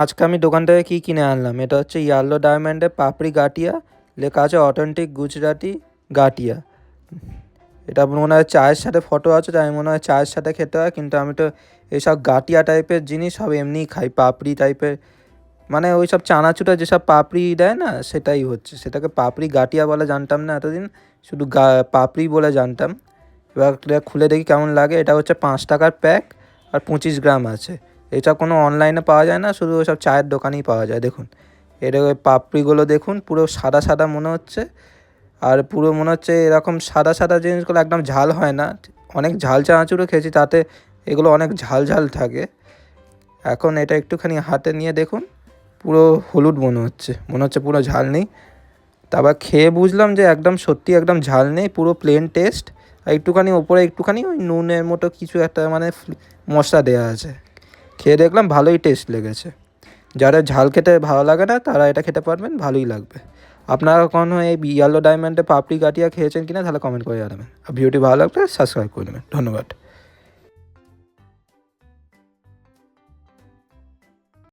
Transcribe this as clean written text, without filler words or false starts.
আজকে আমি দোকান থেকে কী কিনে আনলাম, এটা হচ্ছে ইয়ালো ডায়মন্ডের পাপড়ি গাটিয়া, লেখা আছে অথেন্টিক গুজরাটি গাটিয়া। এটা মনে হয় চায়ের সাথে ফটো আছে, তাই মনে হয় চায়ের সাথে খেতে হয়, কিন্তু আমি তো এইসব গাটিয়া টাইপের জিনিস সব এমনিই খাই, পাপড়ি টাইপের, মানে ওই সব চানাচুটা যেসব পাপড়ি দেয় না, সেটাই হচ্ছে, সেটাকে পাপড়ি গাটিয়া বলে জানতাম না এতদিন, শুধু পাপড়ি বলে জানতাম। এবার এটা খুলে দেখি কেমন লাগে। এটা হচ্ছে 5 টাকার প্যাক আর 25 গ্রাম আছে। এটা কোনো অনলাইনে পাওয়া যায় না, শুধু ওসব চায়ের দোকানেই পাওয়া যায়। দেখুন এটা ওই পাপড়িগুলো দেখুন, পুরো সাদা সাদা মনে হচ্ছে, আর পুরো মনে হচ্ছে এরকম সাদা সাদা জিনিসগুলো একদম ঝাল হয় না। অনেক ঝাল চানাচুরও খেয়েছি, তাতে এগুলো অনেক ঝাল ঝাল থাকে। এখন এটা একটুখানি হাতে নিয়ে দেখুন, পুরো হলুদ মনে হচ্ছে পুরো ঝাল নেই। তারপর খেয়ে বুঝলাম যে একদম সত্যি একদম ঝাল নেই, পুরো প্লেন টেস্ট। আর একটুখানি ওপরে একটুখানি ওই নুনের মতো কিছু একটা মানে মশলা দেওয়া আছে। খেয়ে দেখলাম ভালোই টেস্ট লেগেছে। যারা ঝাল খেতে ভালো লাগে না তারা এটা খেতে পারবেন, ভালোই লাগবে। আপনারা কখনো এই ইয়ালো ডায়মন্ডে পাপড়ি গাটিয়া খেয়েছেন কিনা তাহলে কমেন্ট করে জানাবেন। আর ভিডিওটি ভালো লাগলে সাবস্ক্রাইব করে নেবেন। ধন্যবাদ।